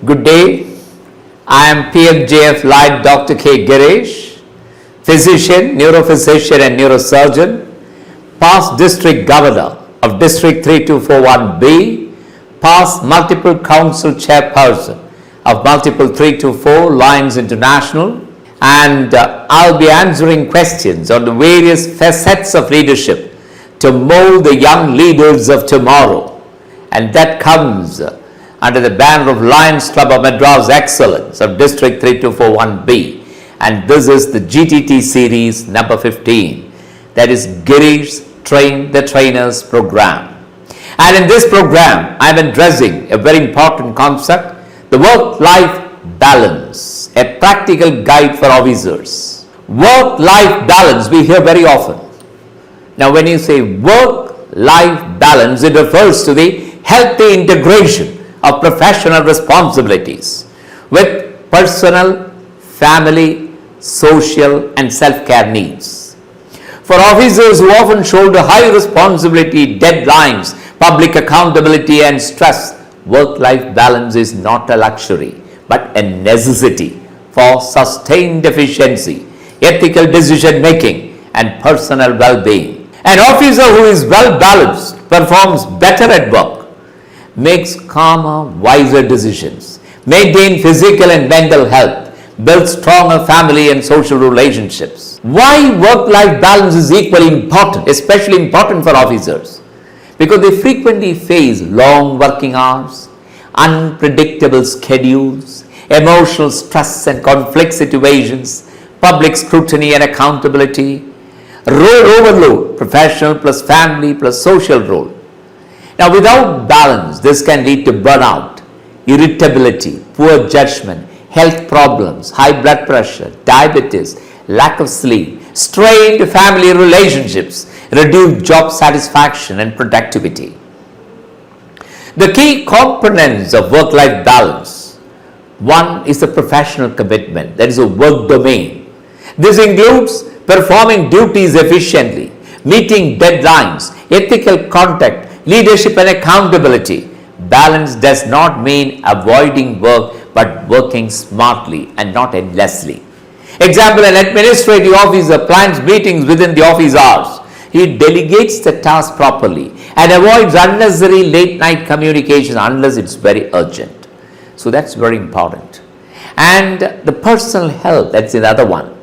Good day. I am PFJF Light Dr.K Gireesh, physician, neurophysician and neurosurgeon, past district governor of District 3241B, past multiple council chairperson of multiple 324 Lions International, and I'll be answering questions on the various facets of leadership to mold the young leaders of tomorrow, and that comes under the banner of Lions Club of Madras Excellence of District 3241B, and this is the GTT series number 15, that is Gireesh Train the Trainers program. And in this program, I am addressing a very important concept, the work-life balance, a practical guide for officers. Work-life balance we hear very often. Now when you say work-life balance, it refers to the healthy integration of professional responsibilities with personal, family, social and self-care needs. For officers who often shoulder high responsibility, deadlines, public accountability and stress, work-life balance is not a luxury but a necessity for sustained efficiency, ethical decision making and personal well-being. An officer who is well balanced performs better at work, makes calmer, wiser decisions, maintain physical and mental health, build stronger family and social relationships. Why work-life balance is equally important, especially important for officers? Because they frequently face long working hours, unpredictable schedules, emotional stress and conflict situations, public scrutiny and accountability, role overload, professional plus family plus social role. Now without balance, this can lead to burnout, irritability, poor judgment, health problems, high blood pressure, diabetes, lack of sleep, strained family relationships, reduced job satisfaction and productivity. The key components of work-life balance. One is the professional commitment, that is a work domain. This includes performing duties efficiently, meeting deadlines, ethical conduct, leadership and accountability. Balance does not mean avoiding work but working smartly and not endlessly. Example, an administrative officer plans meetings within the office hours. He delegates the task properly and avoids unnecessary late night communication unless it's very urgent. So that's very important. And the personal health, that's another one.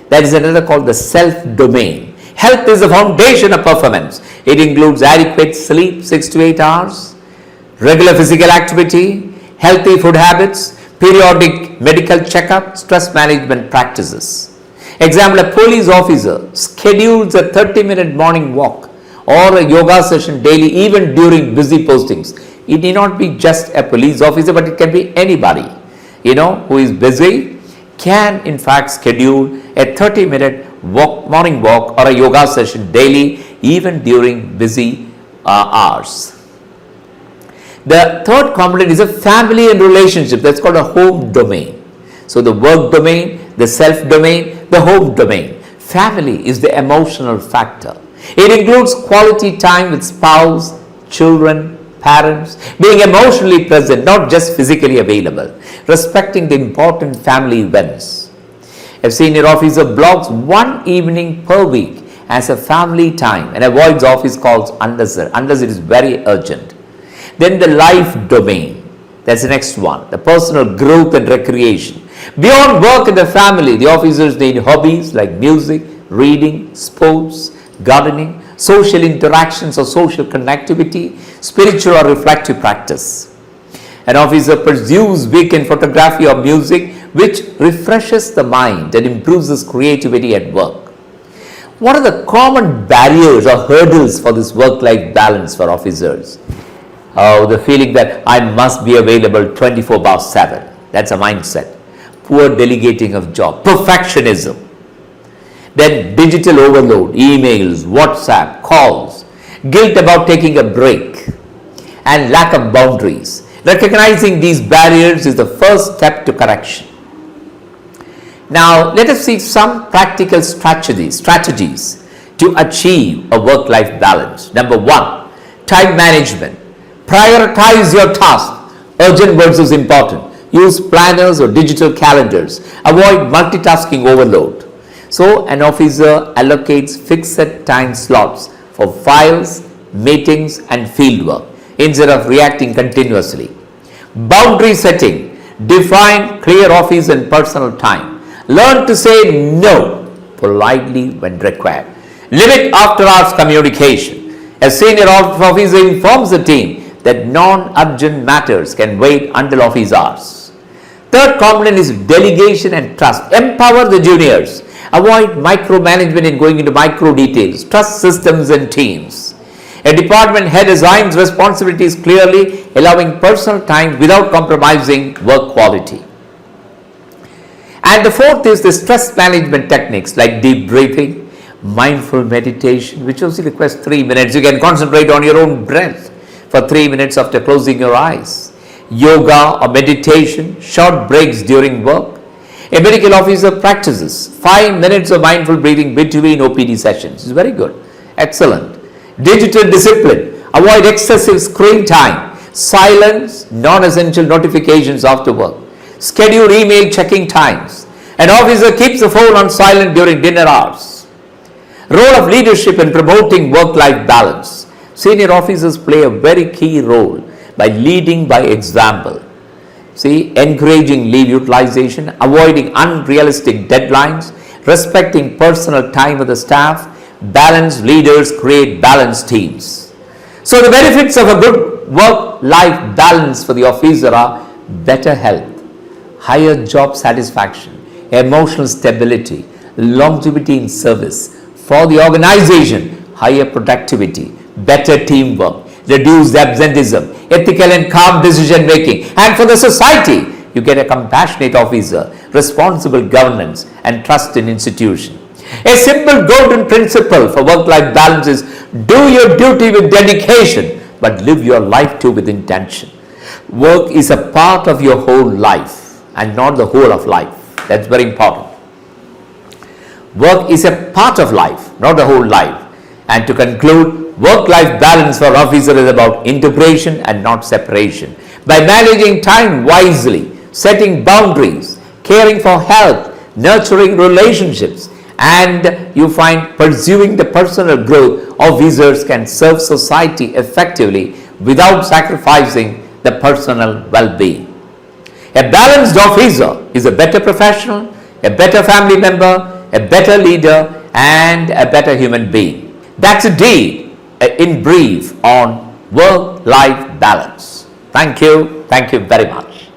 That is another called the self-domain. Health is the foundation of performance. It includes adequate sleep, 6 to 8 hours, regular physical activity, healthy food habits, periodic medical checkup, stress management practices. Example, a police officer schedules a 30-minute morning walk or a yoga session daily even during busy postings. It need not be just a police officer, but it can be anybody, who is busy, can in fact schedule a 30-minute morning walk or a yoga session daily even during busy hours. The third component is a family and relationship, that's called a home domain. So the work domain, the self domain, the home domain. Family is the emotional factor. It includes quality time with spouse, children, parents, being emotionally present, not just physically available, respecting the important family events. A senior officer blocks one evening per week as a family time and avoids office calls unless it is very urgent. Then the life domain, that's the next one, the personal growth and recreation. Beyond work and the family, the officers need hobbies like music, reading, sports, gardening, social interactions or social connectivity, spiritual or reflective practice. An officer pursues weekend photography or music which refreshes the mind and improves his creativity at work. What are the common barriers or hurdles for this work-life balance for officers? The feeling that I must be available 24/7. That's a mindset. Poor delegating of job, perfectionism. Then digital overload, emails, WhatsApp, calls, guilt about taking a break, and lack of boundaries. Recognizing these barriers is the first step to correction. Now, let us see some practical strategies to achieve a work-life balance. Number one, time management. Prioritize your task. Urgent versus important. Use planners or digital calendars. Avoid multitasking overload. So an officer allocates fixed time slots for files, meetings and field work instead of reacting continuously. Boundary setting. Define clear office and personal time. Learn to say no politely when required. Limit after hours communication. A senior officer informs the team that non-urgent matters can wait until office hours. Third component is delegation and trust. Empower the juniors. Avoid micromanagement in going into micro details. Trust systems and teams. A department head assigns responsibilities clearly, allowing personal time without compromising work quality. And the fourth is the stress management techniques like deep breathing, mindful meditation, which also requires 3 minutes. You can concentrate on your own breath for 3 minutes after closing your eyes. Yoga or meditation, short breaks during work. A medical officer practices 5 minutes of mindful breathing between OPD sessions. It's very good. Excellent. Digital discipline. Avoid excessive screen time. Silence non-essential notifications after work. Schedule email checking times. An officer keeps the phone on silent during dinner hours. Role of leadership in promoting work-life balance. Senior officers play a very key role by leading by example. See, encouraging leave utilization, avoiding unrealistic deadlines, respecting personal time of the staff. Balanced leaders create balanced teams. So the benefits of a good work-life balance for the officer are better health, higher job satisfaction, emotional stability, longevity in service. For the organization, higher productivity, better teamwork, reduced absenteeism, ethical and calm decision making. And for the society, you get a compassionate officer, responsible governance and trust in institution. A simple golden principle for work-life balance is do your duty with dedication, but live your life too with intention. Work is a part of your whole life and not the whole of life. That's very important. Work is a part of life, not the whole life. And to conclude, work-life balance for officers is about integration and not separation. By managing time wisely, setting boundaries, caring for health, nurturing relationships, and you find pursuing the personal growth, officers can serve society effectively without sacrificing the personal well-being. A balanced officer is a better professional, a better family member, a better leader, and a better human being. That's indeed in brief on work-life balance. Thank you very much.